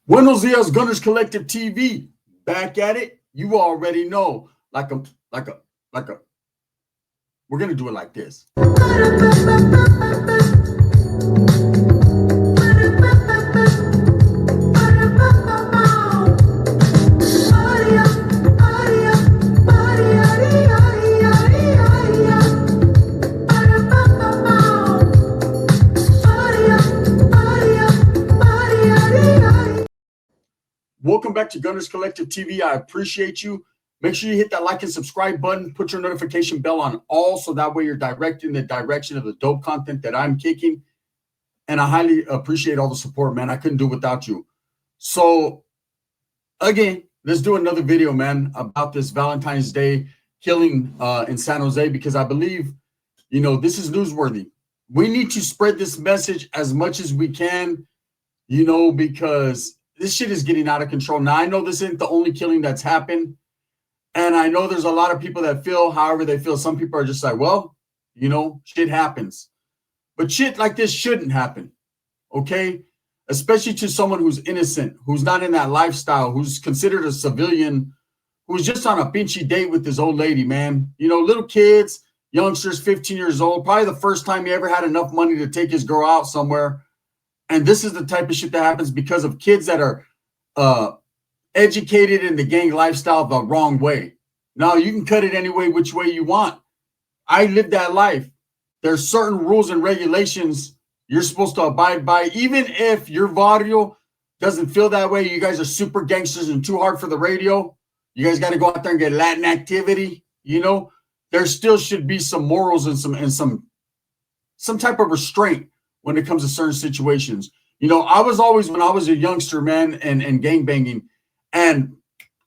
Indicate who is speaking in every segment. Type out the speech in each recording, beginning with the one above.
Speaker 1: Buenos dias, Gunners Collective TV. Back at it. You already know. Like a, like a. We're gonna do it like this. Welcome back to Gunners Collective TV. I appreciate you. Make sure you hit that like and subscribe button. Put your notification bell on all so that way you're directed in the direction of the dope content that I'm kicking. And I highly appreciate all the support, man. I couldn't do it without you. So, again, let's do another video, man, about this Valentine's Day killing in San Jose, because I believe, this is newsworthy. We need to spread this message as much as we can, because this shit is getting out of control. Now, I know this isn't the only killing that's happened. And I know there's a lot of people that feel however they feel. Some people are just like, well, shit happens. But shit like this shouldn't happen, okay? Especially to someone who's innocent, who's not in that lifestyle, who's considered a civilian, who's just on a pinchy date with this old lady, man. Little kids, youngsters, 15 years old, probably the first time he ever had enough money to take his girl out somewhere. And this is the type of shit that happens because of kids that are educated in the gang lifestyle the wrong way. Now, you can cut it any way, which way you want. I lived that life. There's certain rules and regulations you're supposed to abide by. Even if your barrio doesn't feel that way, you guys are super gangsters and too hard for the radio. You guys got to go out there and get Latin activity. There still should be some morals and some type of restraint when it comes to certain situations. I was always, when I was a youngster, man, and gang banging, and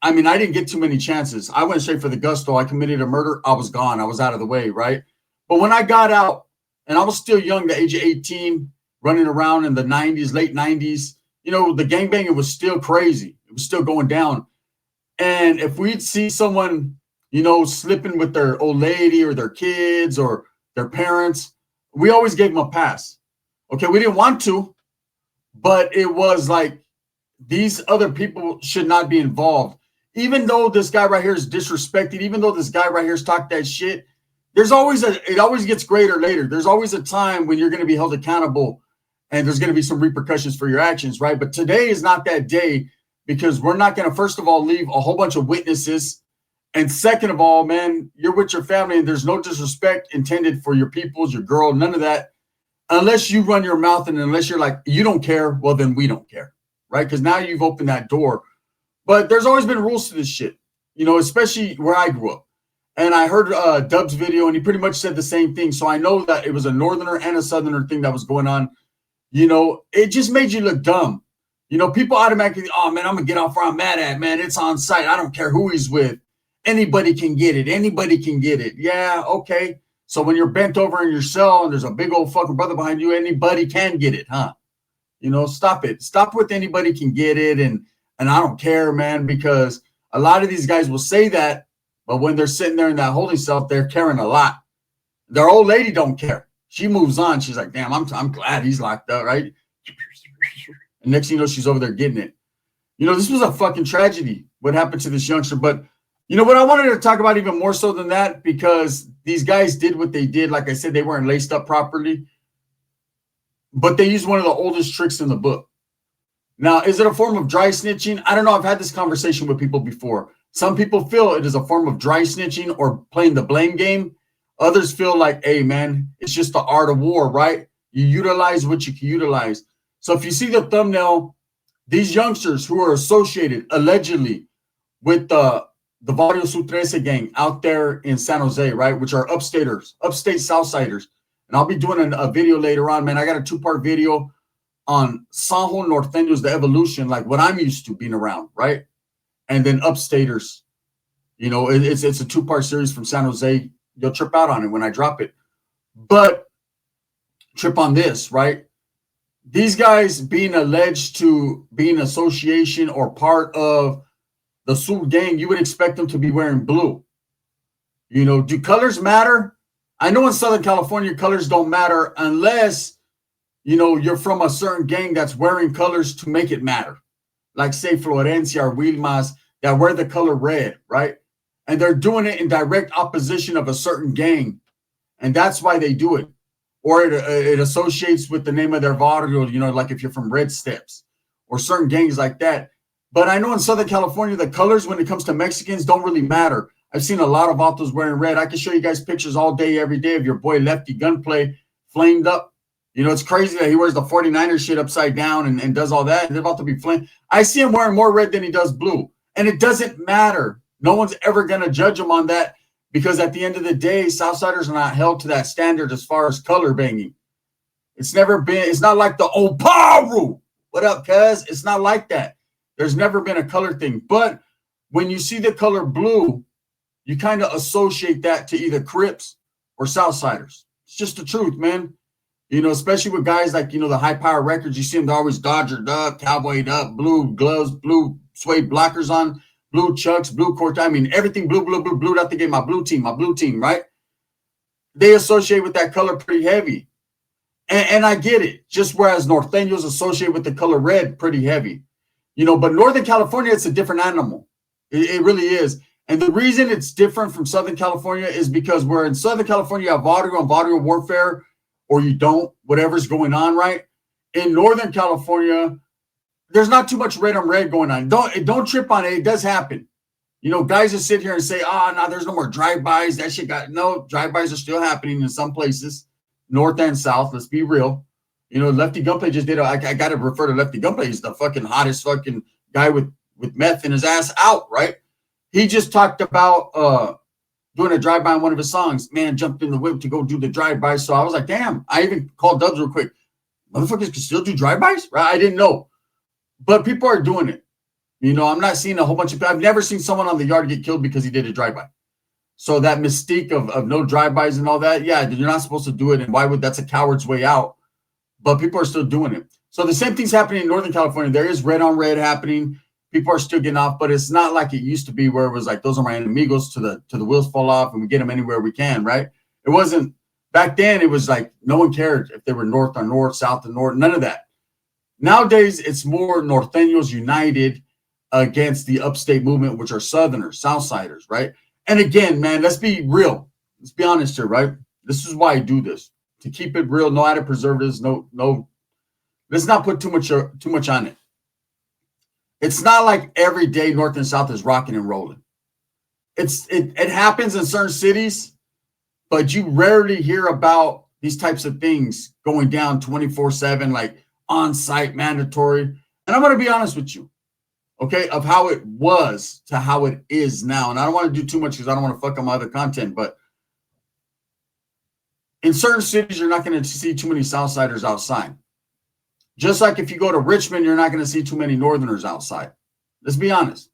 Speaker 1: I mean, I didn't get too many chances. I went straight for the gusto. I committed a murder. I was gone. I was out of the way, right? But when I got out, and I was still young, the age of 18, running around in the 90s, late 90s, the gang banging was still crazy. It was still going down. And if we'd see someone, slipping with their old lady or their kids or their parents, we always gave them a pass. Okay, we didn't want to, but it was like these other people should not be involved. Even though this guy right here is disrespected, even though this guy right here is talking that shit, it always gets greater later. There's always a time when you're going to be held accountable and there's going to be some repercussions for your actions, right? But today is not that day, because we're not going to, first of all, leave a whole bunch of witnesses. And second of all, man, you're with your family and there's no disrespect intended for your peoples, your girl, none of that. Unless you run your mouth and unless you're like, you don't care, well, then we don't care, right? Because now you've opened that door. But there's always been rules to this shit, especially where I grew up. And I heard Dub's video, and he pretty much said the same thing. So I know that it was a northerner and a southerner thing that was going on. It just made you look dumb. People automatically, oh, man, I'm going to get off where I'm mad at, man. It's on site. I don't care who he's with. Anybody can get it. Anybody can get it. Yeah, okay. So when you're bent over in your cell and there's a big old fucking brother behind you, anybody can get it, huh? Stop it. Stop with anybody can get it. And I don't care, man, because a lot of these guys will say that, but when they're sitting there in that holding cell, they're caring a lot. Their old lady don't care. She moves on. She's like, damn, I'm glad he's locked up, right? And next thing you know, she's over there getting it. This was a fucking tragedy, what happened to this youngster. But what I wanted to talk about even more so than that, because these guys did what they did. Like I said, they weren't laced up properly, but they used one of the oldest tricks in the book. Now, is it a form of dry snitching? I don't know. I've had this conversation with people before. Some people feel it is a form of dry snitching or playing the blame game. Others feel like, hey, man, it's just the art of war, right? You utilize what you can utilize. So if you see the thumbnail, these youngsters who are associated allegedly with the Barrio Sutrese gang out there in San Jose, right, which are upstate Southsiders. And I'll be doing a video later on, man. I got a 2-part video on Sanjo Norteños, the evolution, like what I'm used to being around, right? And then upstaters, it's a 2-part series from San Jose. You'll trip out on it when I drop it. But trip on this, right? These guys being alleged to be in association or part of the Sur gang, you would expect them to be wearing blue. Do colors matter? I know in Southern California, colors don't matter unless, you're from a certain gang that's wearing colors to make it matter. like say Florencia or Wilmas, that wear the color red, right? And they're doing it in direct opposition of a certain gang. And that's why they do it. Or it associates with the name of their barrio, you know, like if you're from Red Steps or certain gangs like that. But I know in Southern California, the colors when it comes to Mexicans don't really matter. I've seen a lot of autos wearing red. I can show you guys pictures all day, every day of your boy Lefty Gunplay flamed up. You know, it's crazy that he wears the 49ers shit upside down and does all that. And they're about to be flamed. I see him wearing more red than he does blue. And it doesn't matter. No one's ever going to judge him on that because at the end of the day, Southsiders are not held to that standard as far as color banging. It's never been, it's not like the Oparu. What up, cuz? It's not like that. There's never been a color thing. But when you see the color blue, you kind of associate that to either Crips or Southsiders. It's just the truth, man. You know, especially with guys like, you know, the high power records, you see them, they're always Dodgered up, cowboyed up, blue gloves, blue suede blockers on, blue chucks, blue court. I mean, everything blue, blue, blue, blue. Out to get my blue team, right? They associate with that color pretty heavy. And I get it. Just whereas Norteños associate with the color red pretty heavy. You know, but Northern California, it's a different animal. It really is. And the reason it's different from Southern California is because where in Southern California, you have barrio and barrio warfare, or you don't, whatever's going on, right? In Northern California, there's not too much red on red going on. Don't trip on it. It does happen. You know, guys that sit here and say, no, there's no more drive-bys. That shit no, drive-bys are still happening in some places, north and south. Let's be real. You know, Lefty Gunplay just did I got to refer to Lefty Gunplay. He's the fucking hottest fucking guy with meth in his ass out, right? He just talked about doing a drive-by on one of his songs. Man, jumped in the whip to go do the drive-by. So I was like, damn. I even called Dubs real quick. Motherfuckers can still do drive-bys? Right? I didn't know. But people are doing it. You know, I'm not seeing a whole bunch of people. I've never seen someone on the yard get killed because he did a drive-by. So that mystique of no drive-bys and all that, yeah, you're not supposed to do it. And why would that's a coward's way out? But people are still doing it. So the same thing's happening in Northern California. There is red on red happening. People are still getting off, but it's not like it used to be where it was like, those are my enemigos to the wheels fall off and we get them anywhere we can, right? It wasn't, back then it was like no one cared if they were north on north, south on north, none of that. Nowadays, it's more Norteños united against the upstate movement, which are Southerners, Southsiders, right? And again, man, let's be real. Let's be honest here, right? This is why I do this, to keep it real, no added preservatives, no. Let's not put too much on it. It's not like every day North and South is rocking and rolling. It happens in certain cities, but you rarely hear about these types of things going down 24/7, like on-site, mandatory. And I'm going to be honest with you, okay, of how it was to how it is now. And I don't want to do too much because I don't want to fuck up my other content, but in certain cities, you're not going to see too many Southsiders outside. Just like if you go to Richmond, you're not going to see too many Northerners outside. Let's be honest,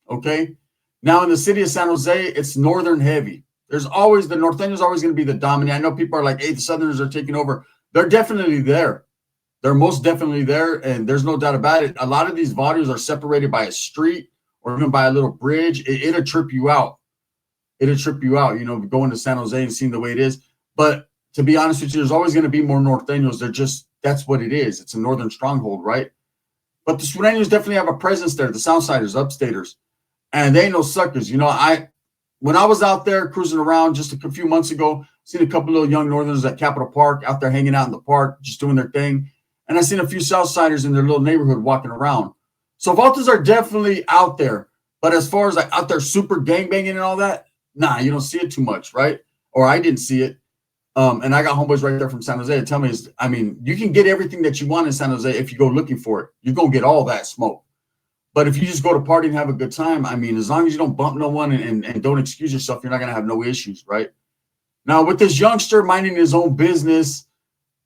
Speaker 1: okay? Now, in the city of San Jose, it's Northern heavy. There's always, the Norteños always going to be the dominant. I know people are like, hey, the Southerners are taking over. They're definitely there. They're most definitely there, and there's no doubt about it. A lot of these barrios are separated by a street or even by a little bridge. It'll trip you out. It'll trip you out, you know, going to San Jose and seeing the way it is. But to be honest with you, there's always going to be more Norteños. They're just, that's what it is. It's a northern stronghold, right? But the Sureños definitely have a presence there, the Southsiders, upstaters. And they ain't no suckers. You know, when I was out there cruising around just a few months ago, seen a couple little young Northerners at Capitol Park out there hanging out in the park, just doing their thing. And I seen a few Southsiders in their little neighborhood walking around. So Valtas are definitely out there. But as far as like out there super gangbanging and all that, nah, you don't see it too much, right? Or I didn't see it. And I got homeboys right there from San Jose to tell me, I mean, you can get everything that you want in San Jose if you go looking for it. You're going to get all that smoke. But if you just go to party and have a good time, I mean, as long as you don't bump no one and don't excuse yourself, you're not going to have no issues, right? Now, with this youngster minding his own business,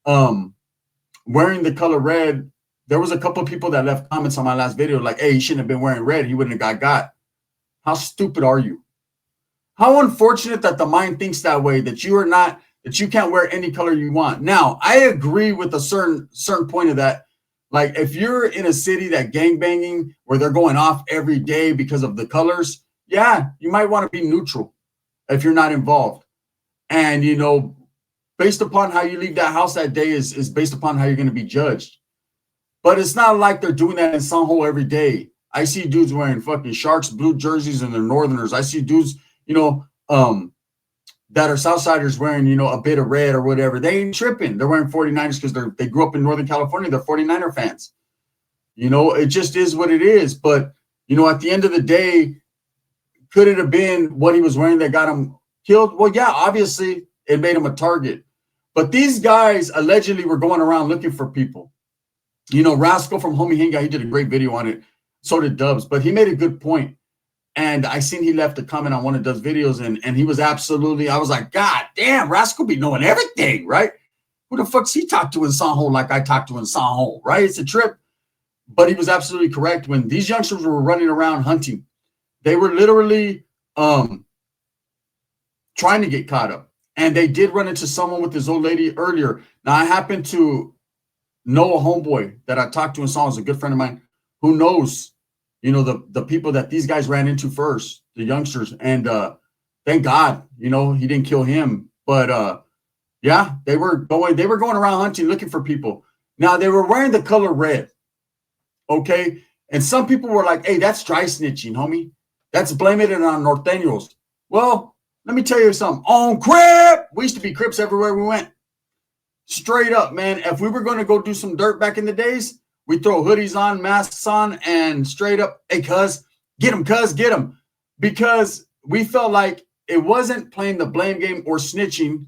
Speaker 1: wearing the color red, there was a couple of people that left comments on my last video like, hey, he shouldn't have been wearing red. He wouldn't have got. How stupid are you? How unfortunate that the mind thinks that way, that you are not, that you can't wear any color you want. Now, I agree with a certain point of that. Like, if you're in a city that gangbanging, where they're going off every day because of the colors, yeah, you might want to be neutral if you're not involved. And, you know, based upon how you leave that house that day is based upon how you're going to be judged. But it's not like they're doing that in San Jose every day. I see dudes wearing fucking Sharks blue jerseys and they're Northerners. I see dudes, that are Southsiders wearing, a bit of red or whatever. They ain't tripping. They're wearing 49ers because they grew up in Northern California. They're 49er fans. It just is what it is. But, at the end of the day, could it have been what he was wearing that got him killed? Well, yeah, obviously it made him a target. But these guys allegedly were going around looking for people. Rascal from Homie Hinga, he did a great video on it. So did Dubs. But he made a good point. And I seen he left a comment on one of Dubs' videos, and he was absolutely, I was like, God damn, Rascal be knowing everything, right? Who the fuck's he talked to in Sanho like I talked to in Sanho, right? It's a trip. But he was absolutely correct. When these youngsters were running around hunting, they were literally trying to get caught up. And they did run into someone with this old lady earlier. Now, I happen to know a homeboy that I talked to in Sanho, is a good friend of mine, who knows the people that these guys ran into first, the youngsters. And thank God, he didn't kill him. But yeah, they were going around hunting, looking for people. Now, they were wearing the color red. Okay. And some people were like, hey, that's dry snitching, homie. That's blaming it on Norteños. Well, let me tell you something. On Crip, we used to be Crips everywhere we went. Straight up, man. If we were going to go do some dirt back in the days, we throw hoodies on, masks on, and straight up, hey, cuz, get them. Because we felt like it wasn't playing the blame game or snitching,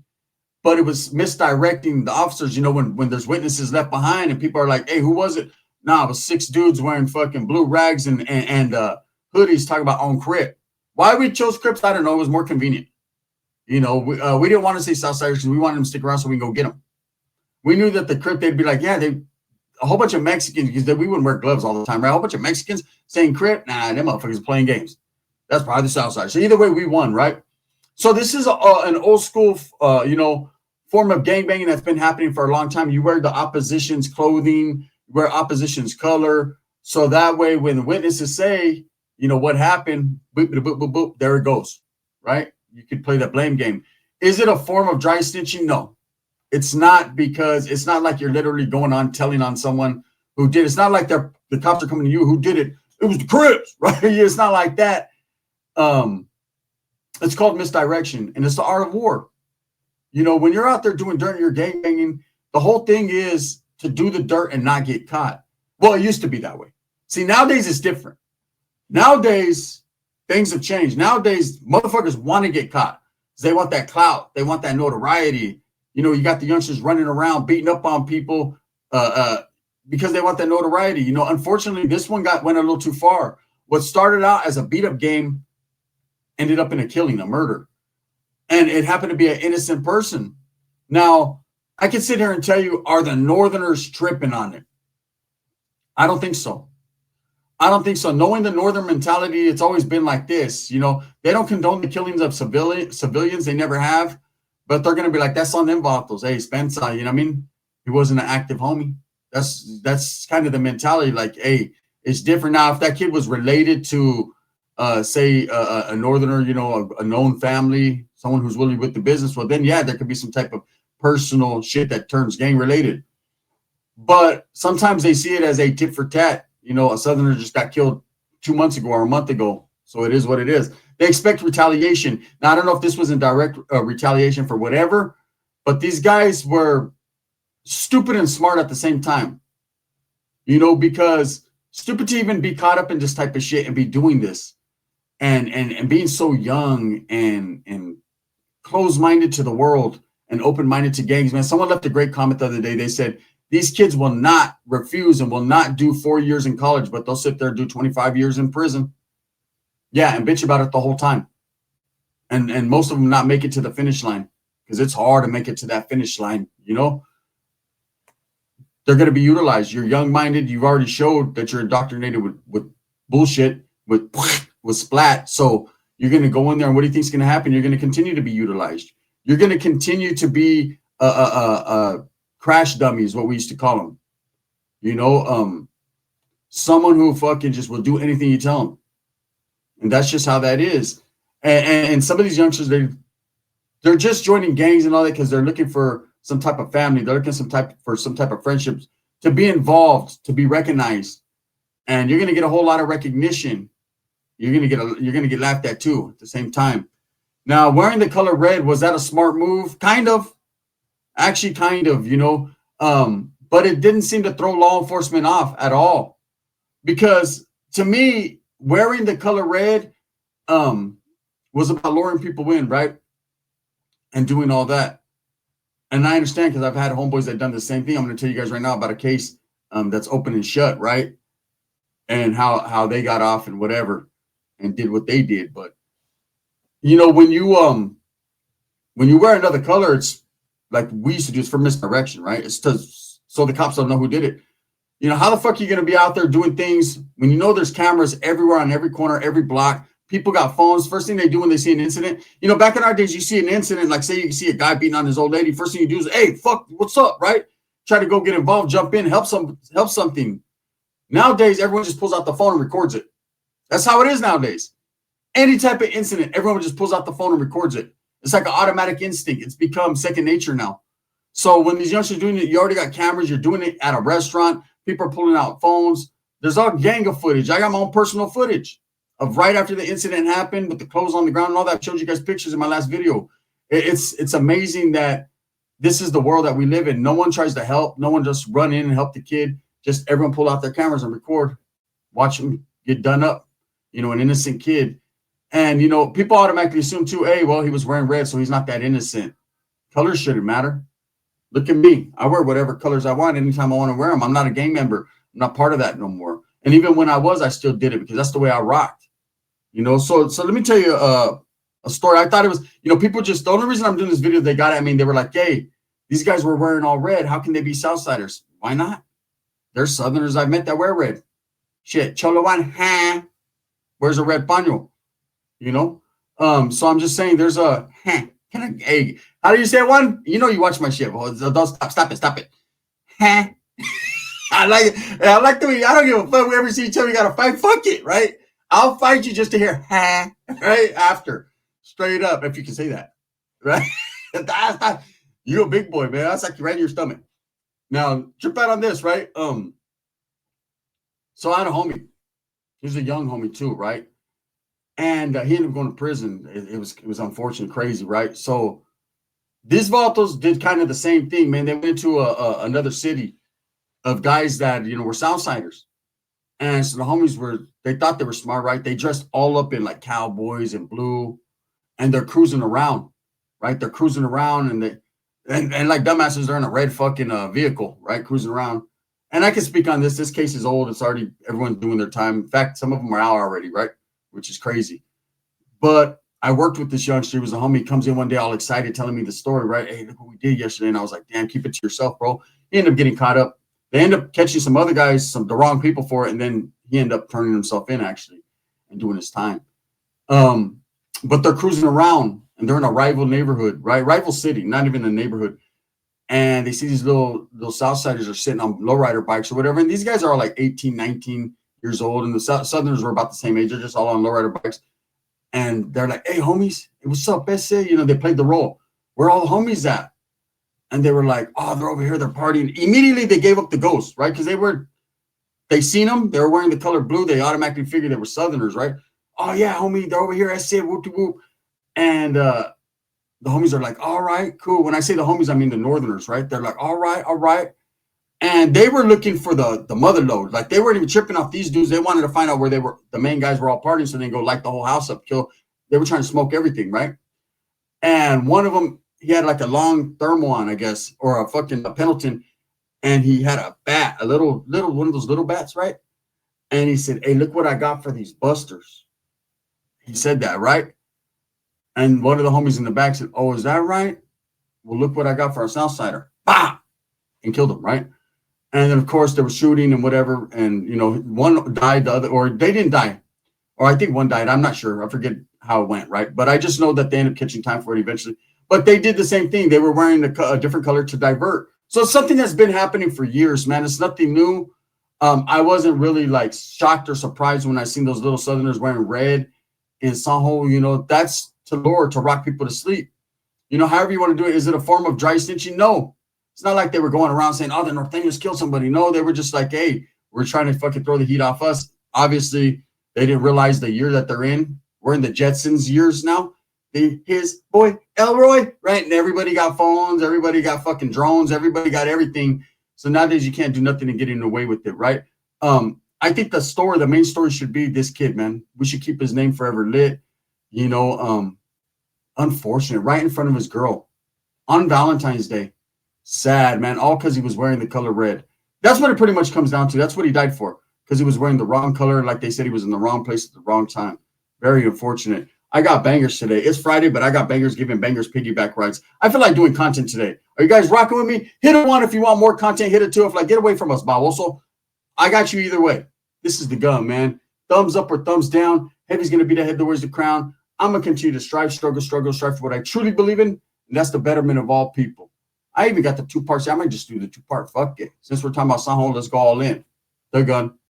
Speaker 1: but it was misdirecting the officers, when there's witnesses left behind and people are like, hey, who was it? Nah, it was 6 dudes wearing fucking blue rags and hoodies talking about on Crip. Why we chose Crips, I don't know. It was more convenient. We didn't want to say Southsiders because we wanted them to stick around so we can go get them. We knew that the Crip, they'd be like, yeah, a whole bunch of Mexicans, because we wouldn't wear gloves all the time, right? A whole bunch of Mexicans saying Crip, nah, them motherfuckers are playing games. That's probably the Southsiders. So either way, we won, right? So this is an old school, form of gangbanging that's been happening for a long time. You wear the opposition's clothing, you wear opposition's color, so that way when the witnesses say, what happened, boop, boop, boop, boop, boop, there it goes, right? You could play that blame game. Is it a form of dry snitching? No. It's not, because it's not like you're literally going on telling on someone who did it. It's not like the cops are coming to you who did it. It was the Crips, right? It's not like that. It's called misdirection, and it's the art of war. When you're out there doing dirt and you're gangbanging, the whole thing is to do the dirt and not get caught. Well, it used to be that way. See, nowadays it's different. Nowadays, things have changed. Nowadays, motherfuckers want to get caught. They want that clout. They want that notoriety. You got the youngsters running around, beating up on people because they want that notoriety. Unfortunately, this one went a little too far. What started out as a beat-up game ended up in a killing, a murder. And it happened to be an innocent person. Now, I can sit here and tell you, are the Northerners tripping on it? I don't think so. Knowing the Northern mentality, it's always been like this. They don't condone the killings of civilians. They never have. But they're going to be like, that's on them vatos. Hey, Spencer, you know what I mean? He wasn't an active homie. That's kind of the mentality. Like, hey, it's different now. If that kid was related to, say, a Northerner, a known family, someone who's really with the business, well, then, yeah, there could be some type of personal shit that turns gang related. But sometimes they see it as a tit for tat. A Southerner just got killed 2 months ago or a month ago. So it is what it is. They expect retaliation. Now, I don't know if this was in direct retaliation for whatever, but these guys were stupid and smart at the same time. Because stupid to even be caught up in this type of shit and be doing this and being so young and closed-minded to the world and open-minded to gangs, man. Someone left a great comment the other day. They said, these kids will not refuse and will not do 4 years in college, but they'll sit there and do 25 years in prison. Yeah, and bitch about it the whole time. And most of them not make it to the finish line because it's hard to make it to that finish line, They're going to be utilized. You're young-minded. You've already showed that you're indoctrinated with bullshit, with splat. So you're going to go in there, and what do you think is going to happen? You're going to continue to be utilized. You're going to continue to be crash dummies, what we used to call them. Someone who fucking just will do anything you tell them. And that's just how that is. And some of these youngsters, they're just joining gangs and all that because they're looking for some type of family. They're looking for some type of friendships, to be involved, to be recognized. and you're gonna get a whole lot of recognition. You're gonna get laughed at too at the same time. Now, wearing the color red, was that a smart move? Kind of, actually, kind of, but it didn't seem to throw law enforcement off at all, because to me, wearing the color red was about luring people in, right, and doing all that. And I understand, because I've had homeboys that done the same thing. I'm going to tell you guys right now about a case that's open and shut, right, and how they got off and whatever and did what they did. But when you wear another color, it's like we used to do, it's for misdirection, right? It's so the cops don't know who did it. How the fuck are you going to be out there doing things when there's cameras everywhere on every corner, every block? People got phones. First thing they do when they see an incident, back in our days, you see an incident, like say you see a guy beating on his old lady. First thing you do is, hey, fuck, what's up, right? Try to go get involved, jump in, help something. Nowadays, everyone just pulls out the phone and records it. That's how it is nowadays. Any type of incident, everyone just pulls out the phone and records it. It's like an automatic instinct. It's become second nature now. So when these youngsters are doing it, you already got cameras. You're doing it at a restaurant. People are pulling out phones. There's all gang of footage. I got my own personal footage of right after the incident happened with the clothes on the ground and all that. I showed you guys pictures in my last video. It's amazing that this is the world that we live in. No one tries to help. No one just run in and help the kid. Just everyone pull out their cameras and record. Watch them get done up. An innocent kid. And, people automatically assume too, hey, well, he was wearing red, so he's not that innocent. Colors shouldn't matter. Look at me. I wear whatever colors I want anytime I want to wear them. I'm not a gang member. I'm not part of that no more. And even when I was, I still did it because that's the way I rocked. So let me tell you a story. I thought it was, people just, the only reason I'm doing this video, they got at me and they were like, hey, these guys were wearing all red. How can they be Southsiders? Why not? There's Southerners I've met that wear red. Shit. Cholowan, where's a red paño? So I'm just saying there's a, hey, how do you say one? You watch my shit. Well, don't stop it. I like it. I like the way, I don't give a fuck. We ever see each other, we got to fight. Fuck it, right? I'll fight you just to hear, right? After. Straight up, if you can say that, right? You're a big boy, man. That's like right in your stomach. Now, trip out on this, right? So I had a homie. He was a young homie too, right? And he ended up going to prison. It was unfortunate, crazy, right? So these vatos did kind of the same thing, man. They went to another city of guys that, were Southsiders. And so the homies they thought they were smart, right? They dressed all up in like cowboys and blue, and they're cruising around, right? They're cruising around and like dumbasses, they're in a red fucking vehicle, right? Cruising around. And I can speak on this. This case is old. It's already, everyone's doing their time. In fact, some of them are out already, right? Which is crazy. But I worked with this youngster. He was a homie. He comes in one day all excited, telling me the story, right? Hey, look what we did yesterday. And I was like, damn, keep it to yourself, bro. He ended up getting caught up. They end up catching some other guys, the wrong people for it. And then he ended up turning himself in, actually, and doing his time. But they're cruising around, and they're in a rival neighborhood, right? Rival city, not even a neighborhood. And they see these little Southsiders are sitting on lowrider bikes or whatever. And these guys are all like 18, 19 years old. And the Southerners were about the same age. They're just all on lowrider bikes. And they're like, hey, homies, what's up, Besse? They played the role. Where all the homies at? And they were like, oh, they're over here. They're partying. Immediately, they gave up the ghost, right? Because they seen them. They were wearing the color blue. They automatically figured they were Southerners, right? Oh, yeah, homie, they're over here. I said, whoop-de-whoop. And the homies are like, all right, cool. When I say the homies, I mean the Northerners, right? They're like, all right. And they were looking for the mother load. Like, they weren't even tripping off these dudes. They wanted to find out where the main guys were all partying, so they go light the whole house up, kill. They were trying to smoke everything, right? And one of them, he had like a long thermal on, I guess, or a Pendleton, and he had a bat, a little one of those little bats, right? And he said, hey, look what I got for these busters. He said that, right? And one of the homies in the back said, oh, is that right? Well, look what I got for our Southsider. Bah! And killed him, right? And then, of course, there was shooting and whatever. And, one died, the other, or they didn't die. Or I think one died. I'm not sure. I forget how it went, right? But I just know that they ended up catching time for it eventually. But they did the same thing. They were wearing a different color to divert. So it's something that's been happening for years, man. It's nothing new. I wasn't really like shocked or surprised when I seen those little Southerners wearing red in Sanho. That's to lure, to rock people to sleep. However you want to do it. Is it a form of dry snitching? No. It's not like they were going around saying, oh, the Norteños killed somebody. No, they were just like, hey, were trying to fucking throw the heat off us. Obviously, they didn't realize the year that they're in. We're in the Jetsons years now. His boy Elroy, right? And everybody got phones, everybody got fucking drones, everybody got everything. So nowadays you can't do nothing and getting away with it, right? I think the main story should be this kid, man. We should keep his name forever lit. You know, unfortunate, right in front of his girl on Valentine's Day. Sad, man. All because he was wearing the color red. That's what it pretty much comes down to. That's what he died for, because he was wearing the wrong color. Like they said, he was in the wrong place at the wrong time. Very unfortunate. I got bangers today. It's Friday, but I got bangers giving bangers piggyback rides. I feel like doing content today. Are you guys rocking with me? Hit a 1 if you want more content. Hit a 2 if like, get away from us, Bob. Also, I got you either way. This is the gun, man. Thumbs up or thumbs down. Heavy's going to be the head that wears the crown. I'm going to continue to strive for what I truly believe in, and that's the betterment of all people. I even got the 2 parts. I might just do the 2-part. Fuck it. Since we're talking about Sanho, let's go all in. The gun.